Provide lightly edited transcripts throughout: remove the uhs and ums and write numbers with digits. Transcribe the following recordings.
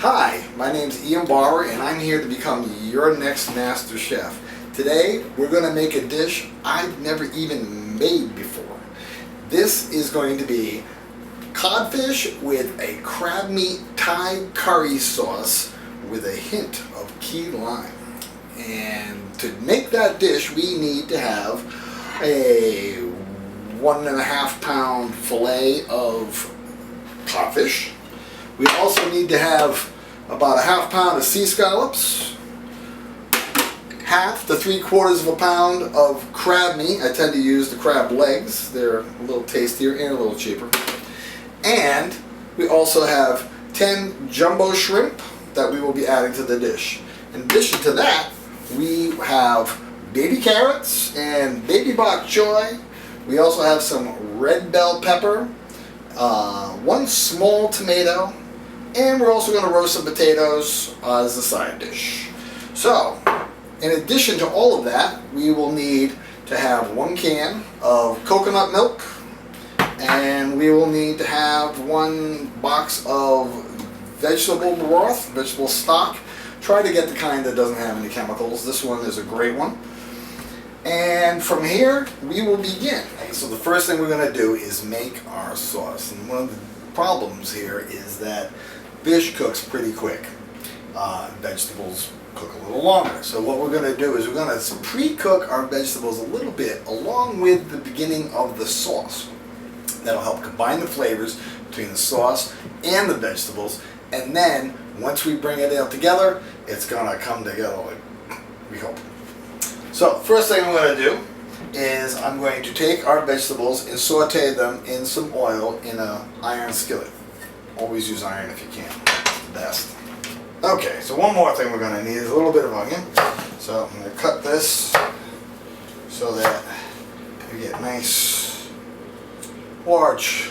Hi, my name's Ian Barbour and I'm here to become your next Master Chef. Today we're going to make a dish I've never even made before. This is going to be codfish with a crab meat Thai curry sauce with a hint of key lime. And to make that dish we need to have a 1.5 pound fillet of codfish. We also need to have about a half pound of sea scallops, half to 3/4 pound of crab meat. I tend to use the crab legs. They're a little tastier and a little cheaper. And we also have 10 jumbo shrimp that we will be adding to the dish. In addition to that, we have baby carrots and baby bok choy. We also have some red bell pepper, 1 small tomato, and we're also going to roast some potatoes as a side dish. So, in addition to all of that, we will need to have 1 can of coconut milk, and we will need to have 1 box of vegetable broth, vegetable stock. Try to get the kind that doesn't have any chemicals. This one is a great one. And from here, we will begin. So the first thing we're going to do is make our sauce. And one of the problems here is that fish cooks pretty quick. Vegetables cook a little longer. So what we're going to do is we're going to pre-cook our vegetables a little bit along with the beginning of the sauce. That'll help combine the flavors between the sauce and the vegetables. And then once we bring it all together, it's going to come together like we hope. So first thing I'm going to do is I'm going to take our vegetables and saute them in some oil in an iron skillet. Always use iron if you can. It's the best. Okay, so one more thing we're going to need is a little bit of onion. So I'm going to cut this so that we get nice large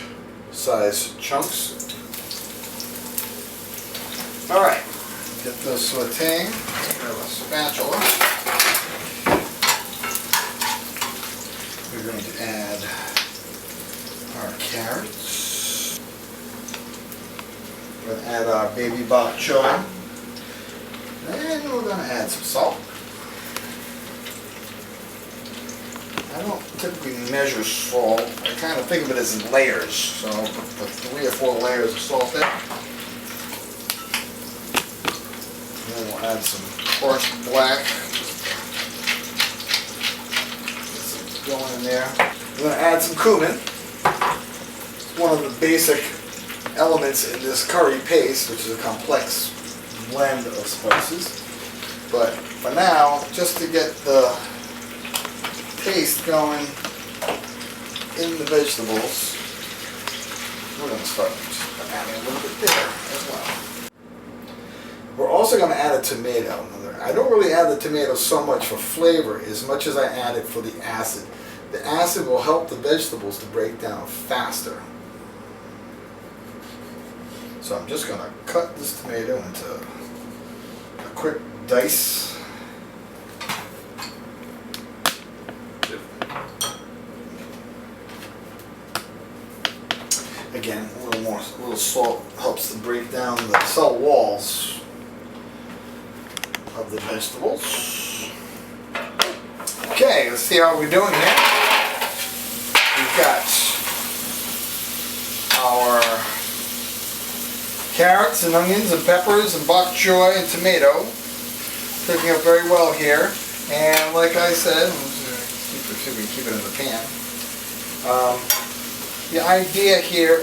size chunks. Alright, get this sauteing. Grab a spatula. We're going to add our carrots. We're going to add our baby bok choy. And we're going to add some salt. I don't typically measure salt. I kind of think of it as in layers. So I'll put 3 or 4 layers of salt in. And then we'll add some coarse black. Going in there. We're going to add some cumin. It's one of the basic elements in this curry paste, which is a complex blend of spices. But for now, just to get the taste going in the vegetables, we're going to start just adding a little bit there as well. We're also going to add a tomato. I don't really add the tomato so much for flavor as much as I add it for the acid. The acid will help the vegetables to break down faster. So I'm just going to cut this tomato into a quick dice. Again, a little salt helps to break down the cell walls of the vegetables. Okay, let's see how we're doing here. We've got our carrots and onions and peppers and bok choy and tomato cooking up very well here. And like I said, see if we can keep it in the pan. The idea here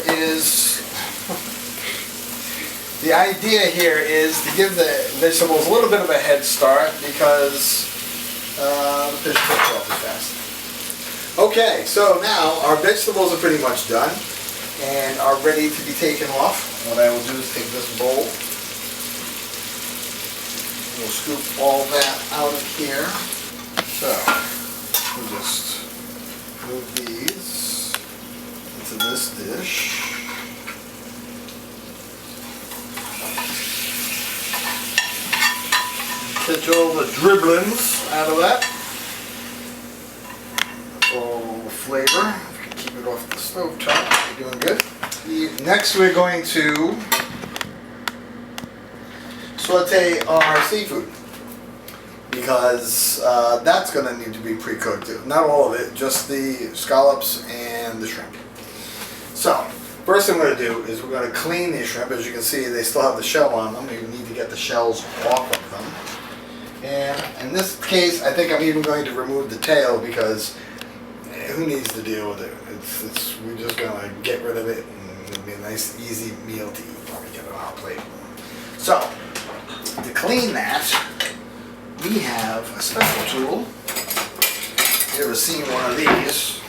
is to give the vegetables a little bit of a head start because the fish cooks off as fast. Okay, so now our vegetables are pretty much done and are ready to be taken off. What I will do is take this bowl. We'll scoop all that out of here. So we'll just move these into this dish. Catch all the dribblings out of that. All the flavor. If you can keep it off the stove top, you're doing good. Next we're going to saute our seafood, because that's going to need to be pre-cooked. Not all of it, just the scallops and the shrimp. So, first thing we're going to do is we're going to clean these shrimp. As you can see, they still have the shell on them. You need to get the shells off of them. And in this case, I think I'm even going to remove the tail, because who needs to deal with it? We're just going to get rid of it, and it'll be a nice, easy meal to eat when we get it on our plate. So, to clean that, we have a special tool. You ever seen one of these?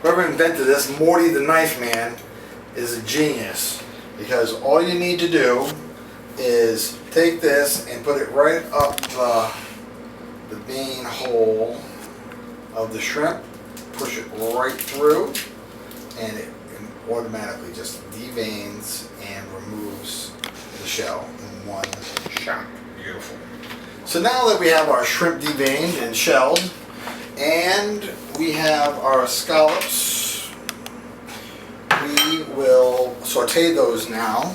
Whoever invented this, Morty the Knife Man, is a genius, because all you need to do is take this and put it right up the vein hole of the shrimp, push it right through, and it automatically just deveins and removes the shell in one shot. Beautiful. So now that we have our shrimp deveined and shelled, and we have our scallops, we will saute those now.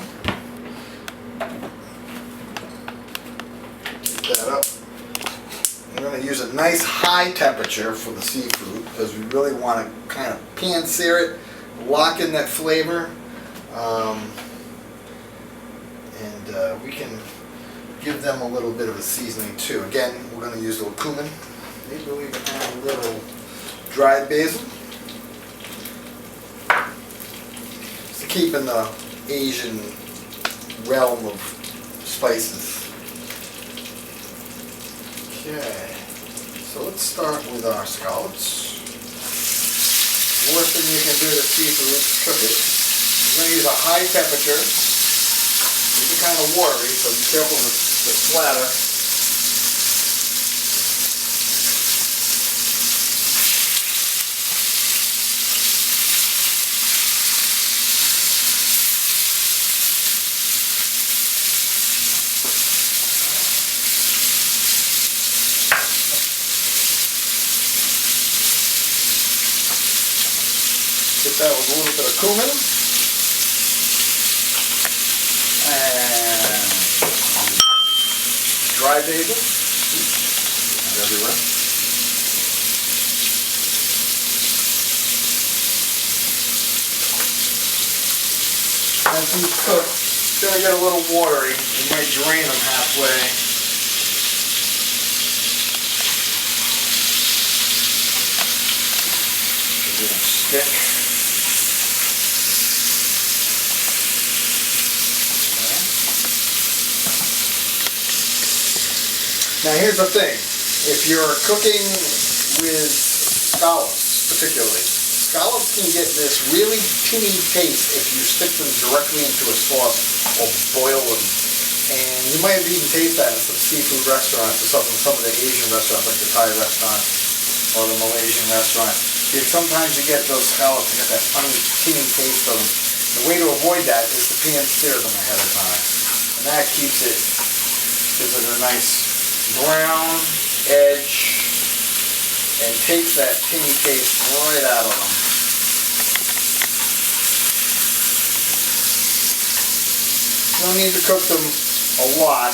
Heat that up. We're going to use a nice high temperature for the seafood, because we really want to kind of pan sear it, lock in that flavor, and we can give them a little bit of a seasoning too. Again, we're going to use a little cumin. Maybe we'll even add a little dried basil, just to keep in the Asian realm of spices. Okay, so let's start with our scallops. The worst thing you can do to seafood is cook it. We're going to use a high temperature. These are kind of watery, so be careful with the splatter. Hit that with a little bit of cumin. And dry basil. Not everywhere. As these cook, it's going to get a little watery. You might drain them halfway. They don't stick. Now here's the thing, if you're cooking with scallops particularly, scallops can get this really tinny taste if you stick them directly into a sauce or boil them. And you might have even tasted that in some seafood restaurants or some of the Asian restaurants, like the Thai restaurant or the Malaysian restaurant. Sometimes you get those scallops and get that funny tinny taste of them. The way to avoid that is to pan sear them ahead of time. And that gives it a nice brown edge and takes that tinny taste right out of them. You don't need to cook them a lot.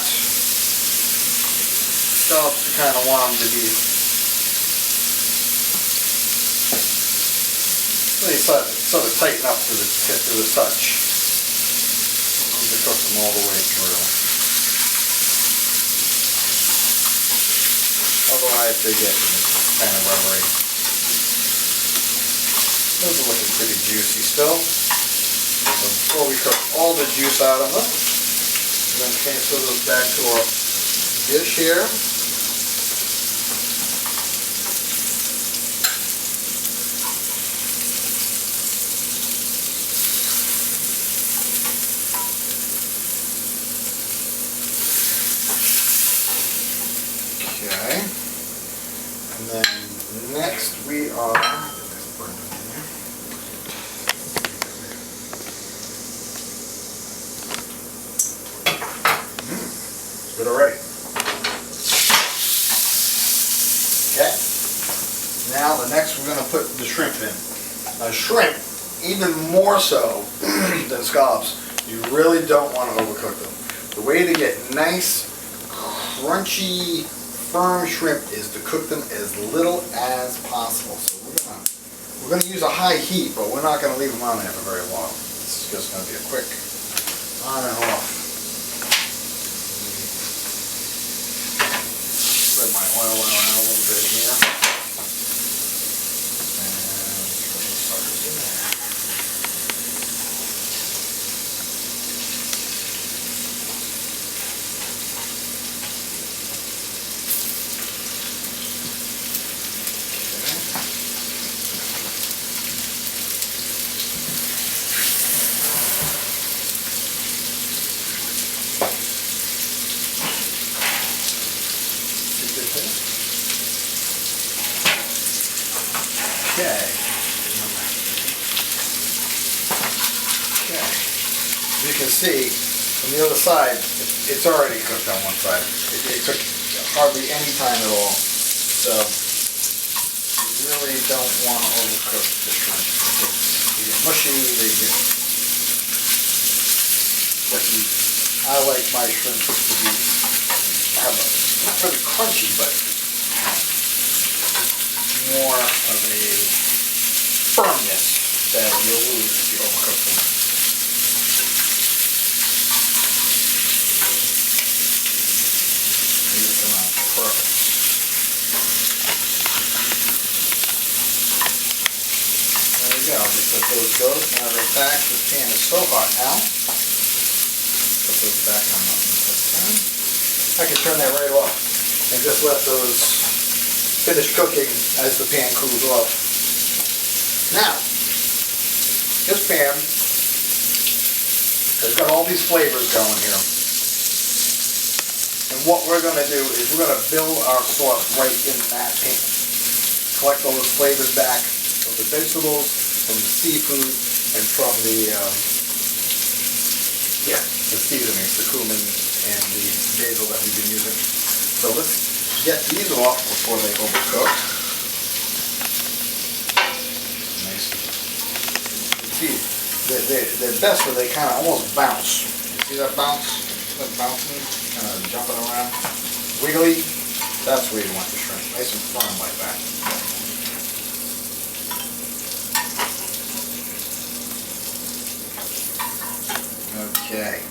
Scallops, you kind of want them to be really sort of tighten up to the touch. You need to cook them all the way through. Otherwise they get kind of rubbery. Those are looking pretty juicy still. So before we cook all the juice out of them, we're going to transfer those back to our dish here. Okay. And then next we are it's good already. Okay. Now the next we're going to put the shrimp in. Now shrimp, even more so than scallops, you really don't want to overcook them. The way to get nice, crunchy, firm shrimp is to cook them as little as possible. So we're gonna use a high heat, but we're not gonna leave them on there for very long. This is just gonna be a quick on and off. Spread my oil around a little bit here. And put those suckers in there. Okay. As you can see, from the other side, it's already cooked on one side. It took hardly any time at all. So, you really don't want to overcook the shrimp. They get mushy, they get flaky. I like my shrimp to be, not really crunchy, but more of a firmness that you'll lose if you overcook them. These are coming out perfect. There we go. Just let those go. Now they're back. This pan is so hot now. Put those back on the pan. I can turn that right off and just let those finish cooking as the pan cools off. Now, this pan has got all these flavors going here. And what we're going to do is we're going to build our sauce right in that pan. Collect all those flavors back from the vegetables, from the seafood, and from the seasonings, the cumin and the basil that we've been using. So let's get these off before they overcook. Nice. You see, they're best where they kind of almost bounce. You see that bounce? That bouncing, kind of jumping around, wiggly. That's where you want the shrimp, nice and firm like that. Okay,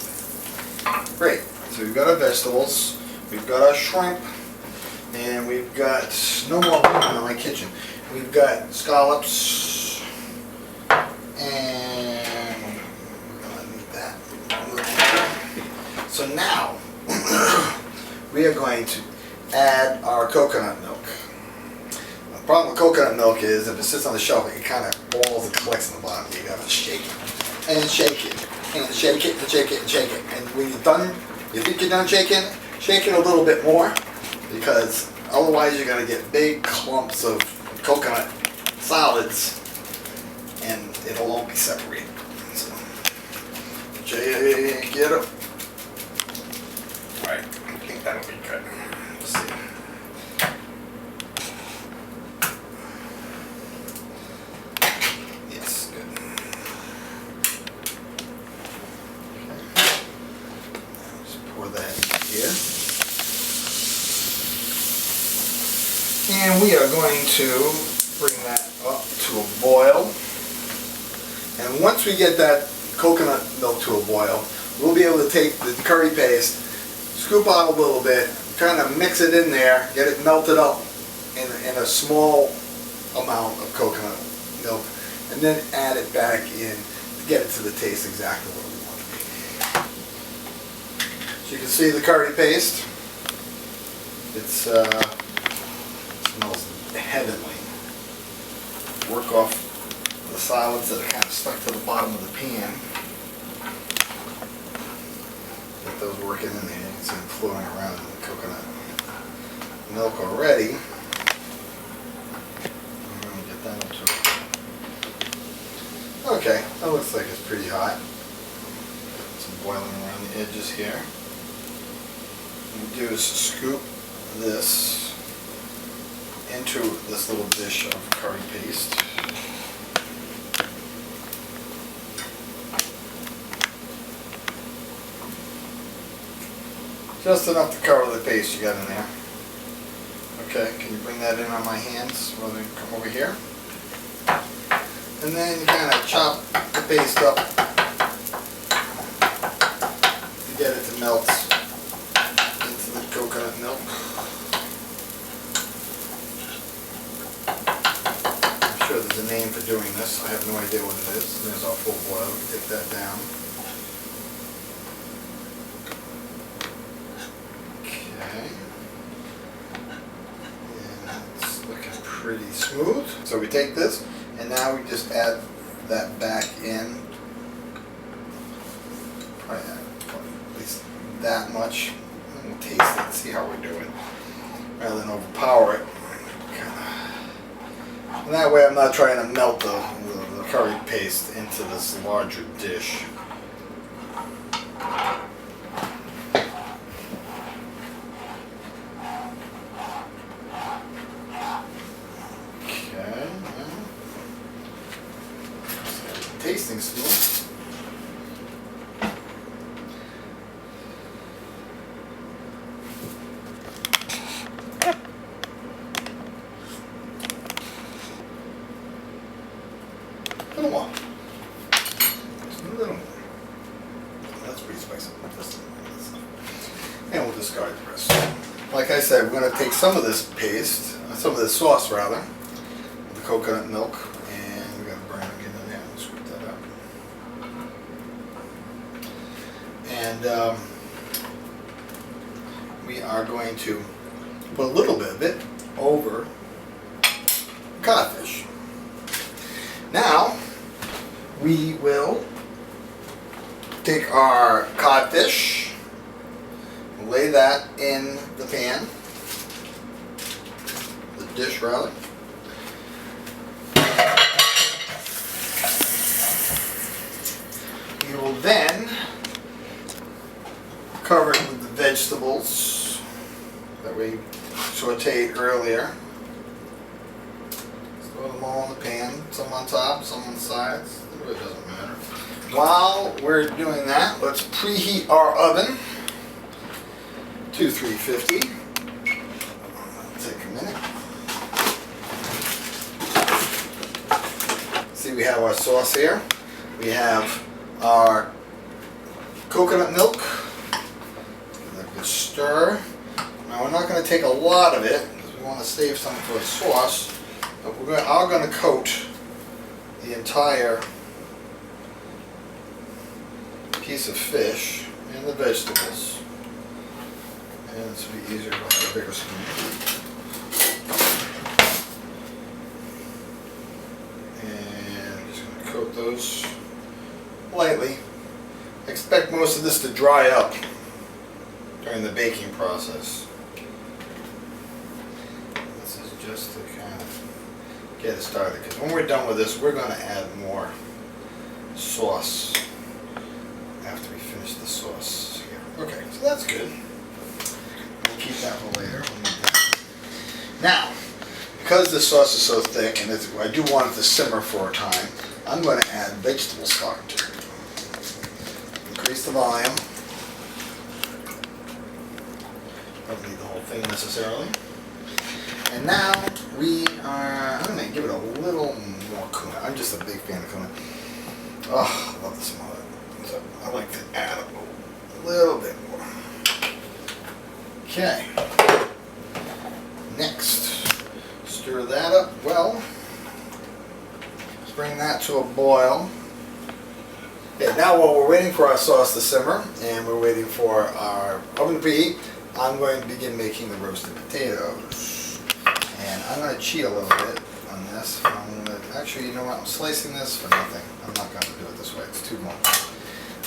great. So we've got our vegetables. We've got our shrimp, and we've got no more room in my kitchen. We've got scallops, and we're gonna need that. So now we are going to add our coconut milk. The problem with coconut milk is if it sits on the shelf, it kind of balls and collects in the bottom. You gotta shake it and shake it and shake it and shake it and shake it. And when you're done, you think you're done shaking, shake it a little bit more, because otherwise you're going to get big clumps of coconut solids and it'll all be separated. So, shake it up. Alright, I think that'll be good. Let's see. Yes, good. Okay. Just pour that in here. And we are going to bring that up to a boil. And once we get that coconut milk to a boil, we'll be able to take the curry paste, scoop out a little bit, kind of mix it in there, get it melted up in a small amount of coconut milk, and then add it back in to get it to the taste exactly what we want it to be. So you can see the curry paste. It's smells heavenly. Work off the solids that are kind of stuck to the bottom of the pan. Get those working in there. You can see them floating around in the coconut milk already. I'm going to get that up to it. Okay, that looks like it's pretty hot. Some boiling around the edges here. What we do is scoop this into this little dish of curry paste. Just enough to cover the paste you got in there. Okay, can you bring that in on my hands rather than come over here? And then you kind of chop the paste up to get it to melt into the coconut milk. I'm sure there's a name for doing this. I have no idea what it is. There's our full boil. Take that down. Okay. And it's looking pretty smooth. So we take this and now we just add that back in. Probably add at least that much. And we'll taste it and see how we're doing. Rather than overpower it. And that way I'm not trying to melt the curry paste into this larger dish. Okay, tasting smooth. A little more. Just a little more. That's pretty spicy. And we'll discard the rest. Like I said, we're going to take some of this paste, some of this sauce rather, the coconut milk, and we're going to burn it in there. We'll scoop that up. And we are going to put a little bit of it over codfish. Now, we will take our codfish, lay that in the pan, the dish rather. We will then cover it with the vegetables that we sauteed earlier. Throw them all in the pan, some on top, some on the sides. It really doesn't matter. While we're doing that, let's preheat our oven to 350. That'll take a minute. See, we have our sauce here. We have our coconut milk. Give that a good stir. Now we're not going to take a lot of it because we want to save some for the sauce. But we're going to coat the entire piece of fish and the vegetables. And this will be easier with a bigger spoon. And I'm just going to coat those lightly. Expect most of this to dry up during the baking process. This is just to kind of get it started, because when we're done with this, we're going to add more sauce after we finish the sauce here. Okay, so that's good. We'll keep that for later. We'll make that. Now, because this sauce is so thick, and I do want it to simmer for a time, I'm going to add vegetable stock to it. Increase the volume. Don't need the whole thing necessarily. And now I'm going to give it a little more cumin. I'm just a big fan of cumin. Oh, I love the smell of it. So I like to add a little bit more. Okay. Next, stir that up well. Let's bring that to a boil. Okay, now while we're waiting for our sauce to simmer and we're waiting for our oven to preheat, I'm going to begin making the roasted potatoes. And I'm going to cheat a little bit on this. Actually, you know what? I'm slicing this for nothing. I'm not going to do it this way. It's too long.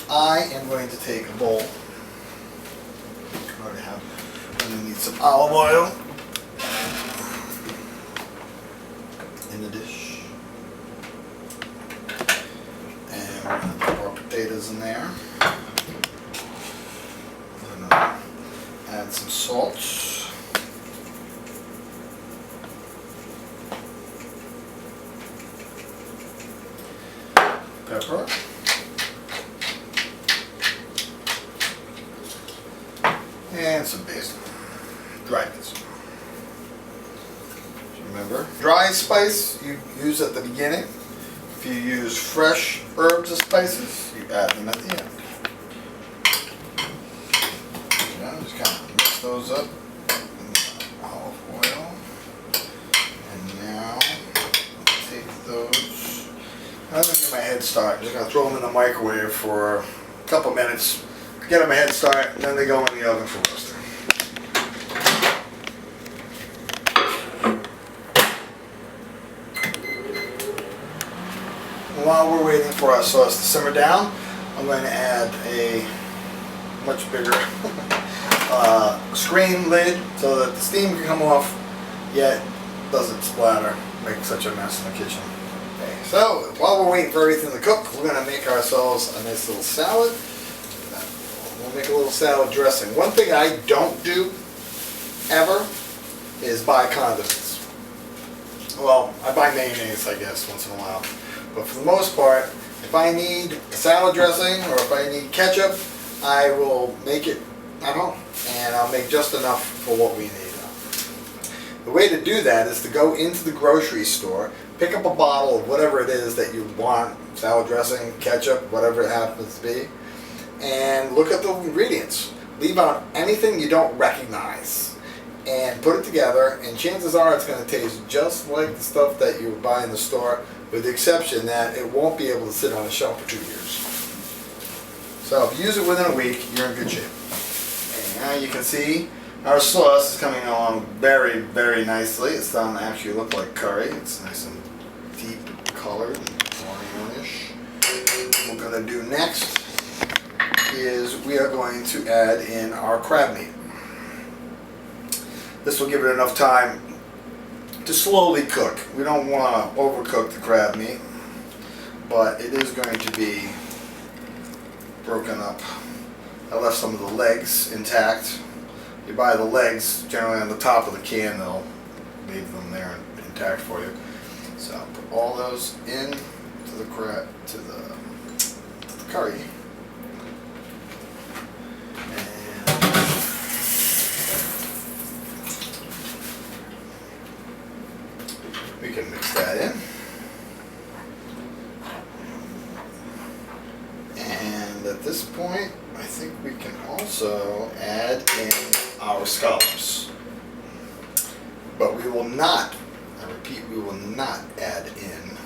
I am going to take a bowl. I'm going to need some olive oil in the dish. And we're going to put our potatoes in there. I'm going to add some salt. Pepper. and some basil, dried basil. Remember, dry spice you use at the beginning. If you use fresh herbs and spices, you add them at the end. Just kind of mix those up in olive oil. And now take those. I'm going to get my head start. I'm just going to throw them in the microwave for a couple minutes. Get them a head start, and then they go in the oven for roasting. While we're waiting for our sauce to simmer down, I'm going to add a much bigger screen lid so that the steam can come off, yet doesn't splatter, make such a mess in the kitchen. Okay, so while we're waiting for everything to cook, we're going to make ourselves a nice little salad. We'll make a little salad dressing. One thing I don't do ever is buy condiments. Well, I buy mayonnaise, I guess, once in a while. But for the most part, if I need a salad dressing or if I need ketchup, I will make it at home. And I'll make just enough for what we need. The way to do that is to go into the grocery store, pick up a bottle of whatever it is that you want, salad dressing, ketchup, whatever it happens to be, and look at the ingredients. Leave out anything you don't recognize and put it together, and chances are it's going to taste just like the stuff that you would buy in the store, with the exception that it won't be able to sit on a shelf for 2 years. So if you use it within a week, you're in good shape. And now you can see our sauce is coming along very, very nicely. It's starting to actually look like curry. It's nice and deep colored, orange-ish. What we're going to do next is we are going to add in our crab meat. This will give it enough time to slowly cook. We don't want to overcook the crab meat, but it is going to be broken up. I left some of the legs intact. You buy the legs generally on the top of the can, they'll leave them there intact for you. So I'll put all those in to the crab, to the curry. We can mix that in. And at this point, I think we can also add in our scallops. But we will not, I repeat, we will not add in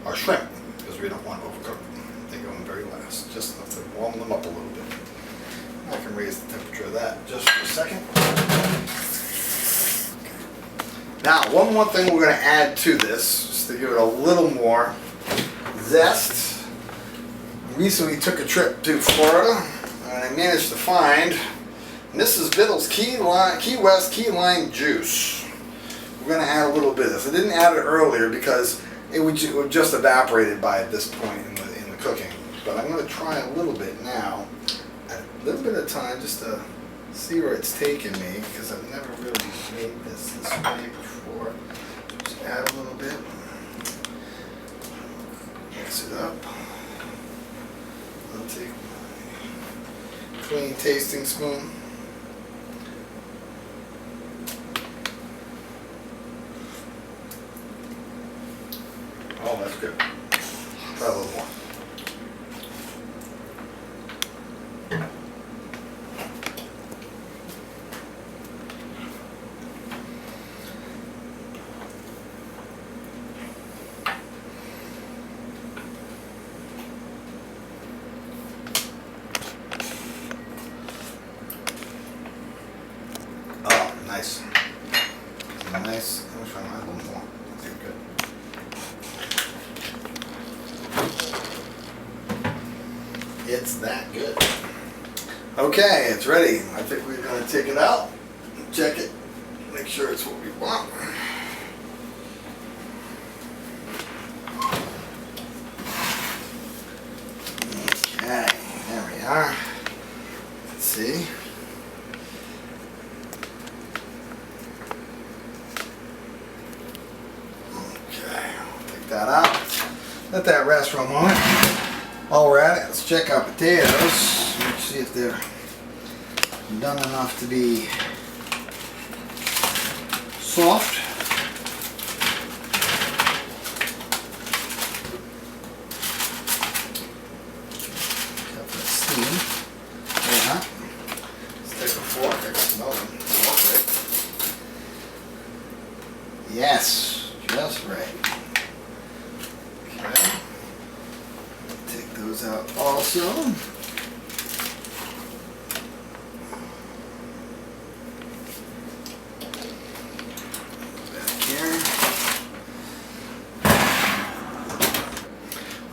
our shrimp because we don't want to overcook them. They go in very last, just enough to warm them up a little bit. I can raise the temperature of that just for a second. Now, one more thing we're going to add to this, just to give it a little more zest. Recently took a trip to Florida, and I managed to find Mrs. Biddle's Key West Key Lime Juice. We're going to add a little bit of this. I didn't add it earlier because it would just evaporated by this point in the cooking. But I'm going to try a little bit now, a little bit of time, just to see where it's taken me, because I've never really made this way before. Just add a little bit, mix it up. I'll take my clean tasting spoon. Oh, that's good. Try a little more. Oh, nice. Nice. I'm trying to add a little more. Okay, good. It's that good. Okay, it's ready. I think we're going to take it out, check it, make sure it's what we want. Okay, there we are. Let's see. Okay, take that out. Let that rest for a moment. While we're at it, let's check our potatoes. Let's see if they're done enough to be soft. Got that steam. Yeah. Let's take a fork. I can smell them. Okay. Yes, just right. Okay. Take those out also.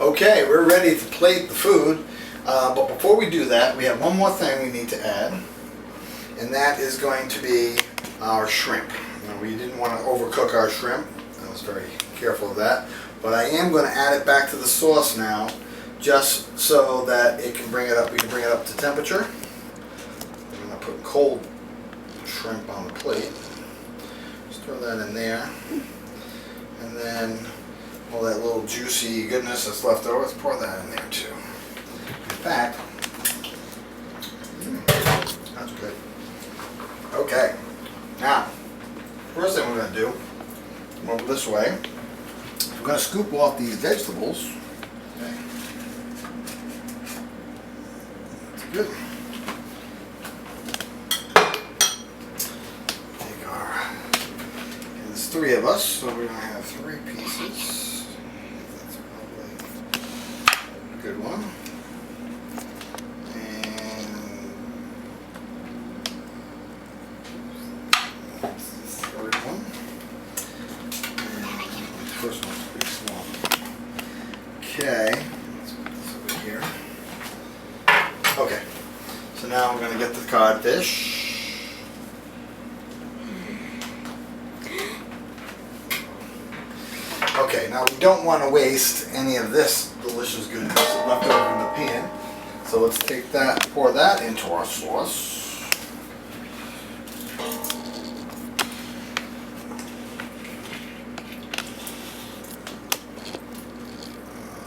Okay, we're ready to plate the food, but before we do that, we have one more thing we need to add, and that is going to be our shrimp. Now, we didn't want to overcook our shrimp. I was very careful of that, but I am going to add it back to the sauce now, just so that it can bring it up. We can bring it up to temperature. I'm going to put cold shrimp on the plate. Just throw that in there, and then all that little juicy goodness that's left over, let's pour that in there too. In fact, that's good. Okay, now, first thing we're going to do, move this way, we're going to scoop off these vegetables. Okay. That's good. Take our, and there's 3 of us, so we're going to have 3 pieces. Good one. And that's the 3rd one. And the first one's pretty small. Okay, let's put this over here. Okay, so now we're going to get the codfish. Okay, now we don't want to waste any of this delicious goodness left over in the pan. So let's take that, pour that into our sauce.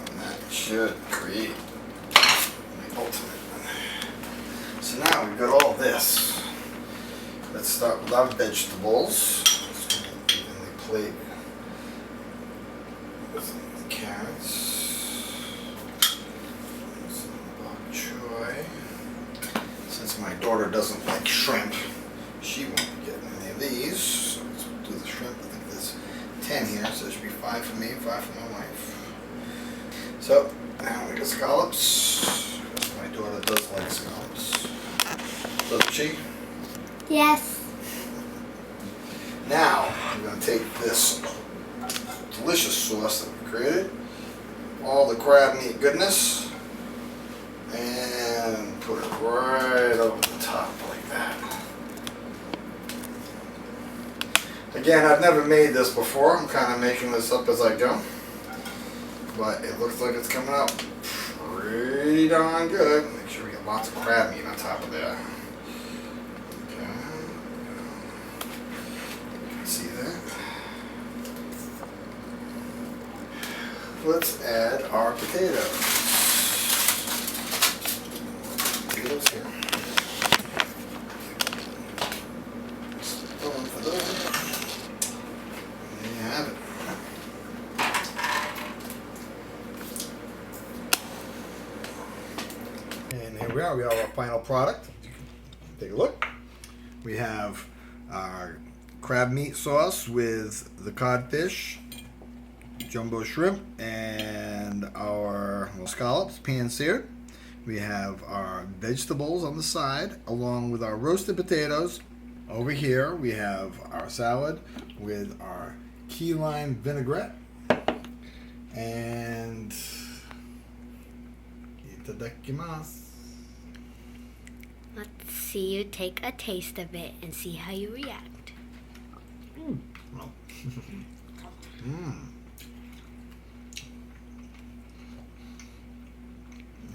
And that should create the ultimate one. So now we've got all this. Let's start with our vegetables. Just going to evenly plate some carrots, some bok choy. Since my daughter doesn't like shrimp, she won't be getting any of these. So let's do the shrimp. I think there's 10 here, so there should be 5 for me, 5 for my wife. So now we got scallops. My daughter does like scallops. Doesn't she? Yes. Now I'm going to take this delicious sauce that we created, all the crab meat goodness, and put it right over the top like that. Again, I've never made this before. I'm kind of making this up as I go, but it looks like it's coming out pretty darn good. Make sure we get lots of crab meat on top of that. Okay. You can see that. Let's add our potatoes. Potatoes here. Going for those. There you have it. And here we are. We have our final product. Take a look. We have our crab meat sauce with the codfish, jumbo shrimp, and our scallops pan-seared. We have our vegetables on the side along with our roasted potatoes. Over here we have our salad with our key lime vinaigrette and itadakimasu. Let's see you take a taste of it and see how you react.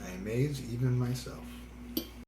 I amaze even myself.